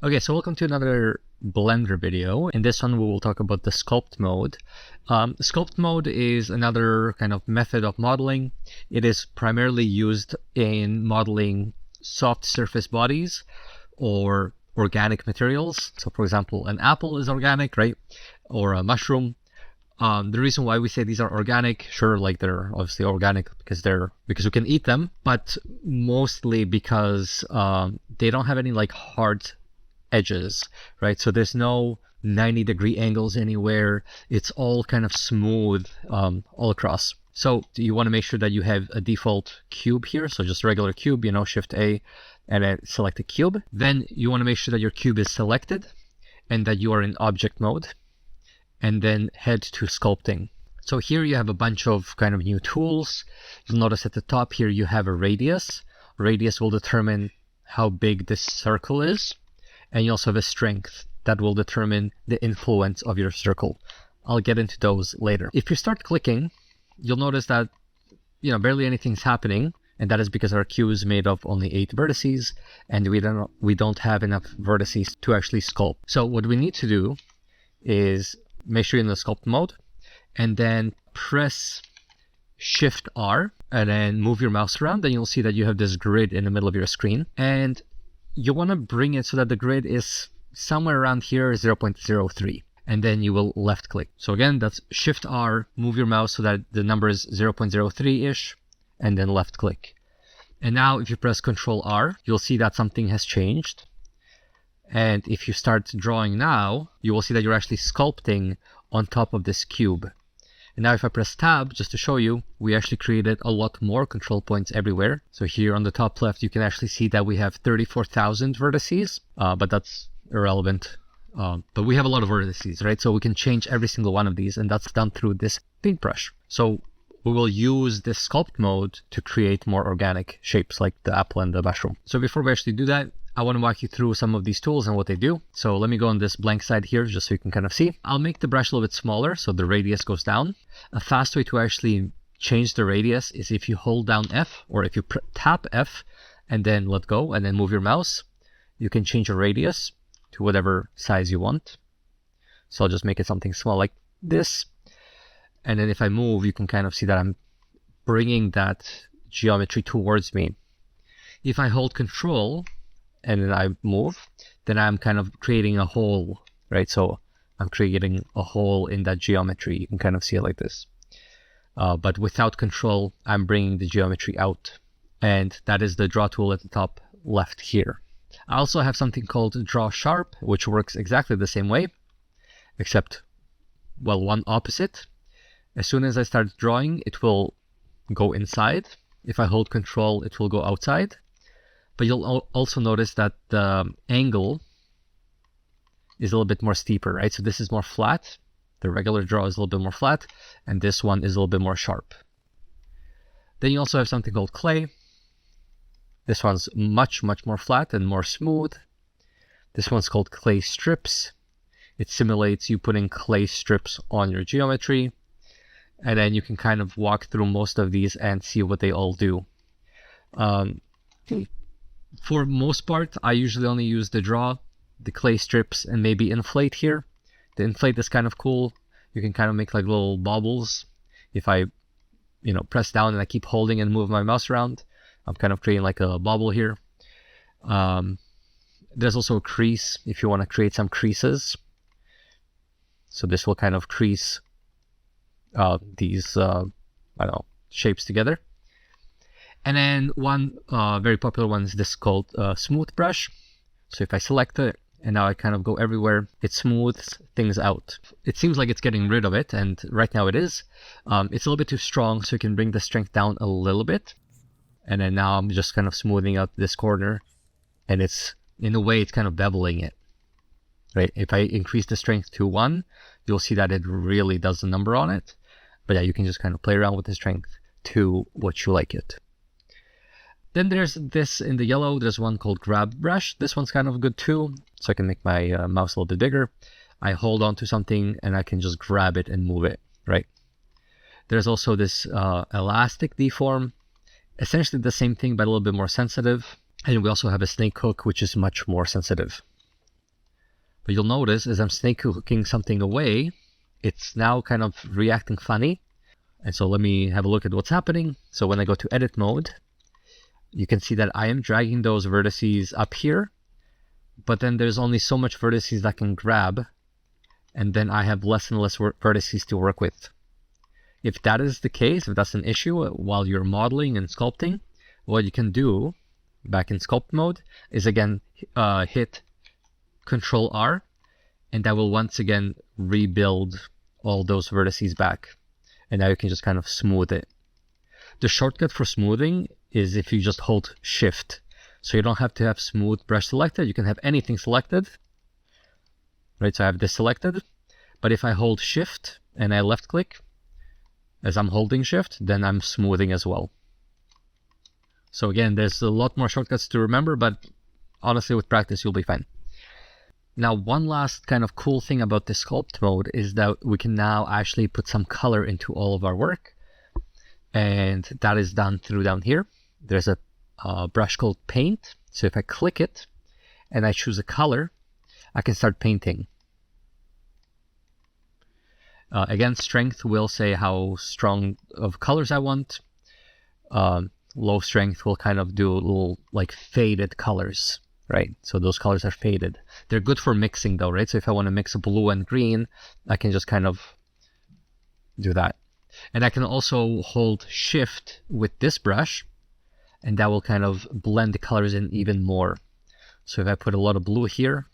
Okay, so welcome to another Blender video. In this one, we will talk about the Sculpt mode. Sculpt mode is another kind of method of modeling. It is primarily used in modeling soft surface bodies or organic materials. So for example, an apple is organic, right? Or a mushroom. The reason why we say these are organic, sure, like they're obviously organic because we can eat them, but mostly because they don't have any like hard edges, right? So there's no 90-degree angles anywhere. It's all kind of smooth all across. So you want to make sure that you have a default cube here. So just a regular cube, Shift A and then select a cube. Then you want to make sure that your cube is selected and that you are in object mode, and then head to sculpting. So here you have a bunch of kind of new tools. You'll notice at the top here you have a radius. Radius will determine how big this circle is. And you also have a strength that will determine the influence of your circle. I'll get into those later. If you start clicking, you'll notice that barely anything's happening, and that is because our cube is made of only 8 vertices, and we don't have enough vertices to actually sculpt. So what we need to do is make sure you're in the sculpt mode, and then press Shift R, and then move your mouse around. Then you'll see that you have this grid in the middle of your screen, and you want to bring it so that the grid is somewhere around here, 0.03, and then you will left click. So again, that's Shift R, move your mouse so that the number is 0.03-ish, and then left click. And now if you press Control R, you'll see that something has changed. And if you start drawing now, you will see that you're actually sculpting on top of this cube. And now if I press Tab, just to show you, we actually created a lot more control points everywhere. So here on the top left, you can actually see that we have 34,000 vertices, but that's irrelevant. But we have a lot of vertices, right? So we can change every single one of these, and that's done through this paintbrush. So we will use this sculpt mode to create more organic shapes like the apple and the mushroom. So before we actually do that, I want to walk you through some of these tools and what they do. So let me go on this blank side here just so you can kind of see. I'll make the brush a little bit smaller so the radius goes down. A fast way to actually change the radius is if you hold down F, or if you tap F and then let go and then move your mouse, you can change your radius to whatever size you want. So I'll just make it something small like this. And then if I move, you can kind of see that I'm bringing that geometry towards me. If I hold Control and then I move, then I'm kind of creating a hole, right? So I'm creating a hole in that geometry. You can kind of see it like this. But without Control, I'm bringing the geometry out. And that is the draw tool at the top left here. I also have something called Draw Sharp, which works exactly the same way, except, well, one opposite. As soon as I start drawing, it will go inside. If I hold Control, it will go outside. But you'll also notice that the angle is a little bit more steeper, right? So this is more flat. The regular draw is a little bit more flat, and this one is a little bit more sharp. Then you also have something called clay. This one's much, much more flat and more smooth. This one's called clay strips. It simulates you putting clay strips on your geometry, and then you can kind of walk through most of these and see what they all do. For most part, I usually only use the draw, the clay strips, and maybe inflate here. The inflate is kind of cool. You can kind of make like little bubbles. If I, press down and I keep holding and move my mouse around, I'm kind of creating like a bubble here. There's also a crease if you want to create some creases. So this will kind of crease these, shapes together. And then one very popular one is this called Smooth Brush. So if I select it, and now I kind of go everywhere, it smooths things out. It seems like it's getting rid of it, and right now it is. It's a little bit too strong, so you can bring the strength down a little bit. And then now I'm just kind of smoothing out this corner, and it's, in a way, it's kind of beveling it. Right? If I increase the strength to 1, you'll see that it really does the number on it. But yeah, you can just kind of play around with the strength to what you like it. Then there's this in the yellow, there's one called Grab Brush. This one's kind of good too, so I can make my mouse a little bit bigger. I hold on to something and I can just grab it and move it, right? There's also this elastic deform, essentially the same thing but a little bit more sensitive. And we also have a snake hook, which is much more sensitive. But you'll notice as I'm snake hooking something away, it's now kind of reacting funny. And so let me have a look at what's happening. So when I go to edit mode, you can see that I am dragging those vertices up here, but then there's only so much vertices I can grab, and then I have less and less vertices to work with. If that is the case, if that's an issue while you're modeling and sculpting, what you can do back in sculpt mode is again hit Control R, and that will once again rebuild all those vertices back. And now you can just kind of smooth it. The shortcut for smoothing is if you just hold Shift. So you don't have to have smooth brush selected. You can have anything selected. Right, so I have this selected. But if I hold Shift and I left click, as I'm holding Shift, then I'm smoothing as well. So again, there's a lot more shortcuts to remember, but honestly with practice you'll be fine. Now, one last kind of cool thing about the sculpt mode is that we can now actually put some color into all of our work. And that is done through down here. There's a brush called Paint. So if I click it and I choose a color, I can start painting. Again, strength will say how strong of colors I want. Low strength will kind of do little like faded colors. Right, so those colors are faded. They're good for mixing though, right? So if I want to mix blue and green, I can just kind of do that. And I can also hold Shift with this brush, and that will kind of blend the colors in even more. So if I put a lot of blue here,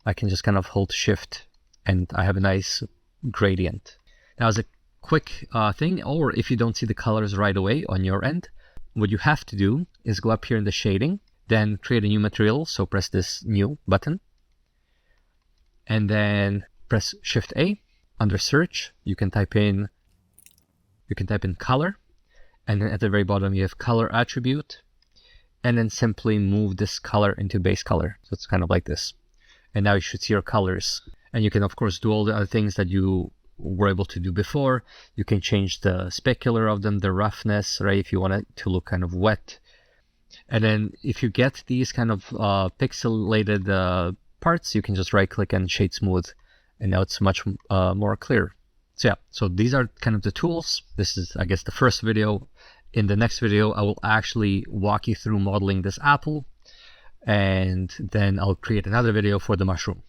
I can just kind of hold Shift, and I have a nice gradient. Now as a quick thing, or if you don't see the colors right away on your end, what you have to do is go up here in the shading, then create a new material, so press this new button, and then press Shift A. Under search, you can type in color, and then at the very bottom you have color attribute, and then simply move this color into base color. So it's kind of like this. And now you should see your colors. And you can of course do all the other things that you were able to do before. You can change the specular of them, the roughness, right? If you want it to look kind of wet. And then if you get these kind of pixelated parts, you can just right click and shade smooth, and now it's much more clear. So yeah, so these are kind of the tools. This is, I guess, the first video. In the next video, I will actually walk you through modeling this apple, and then I'll create another video for the mushroom.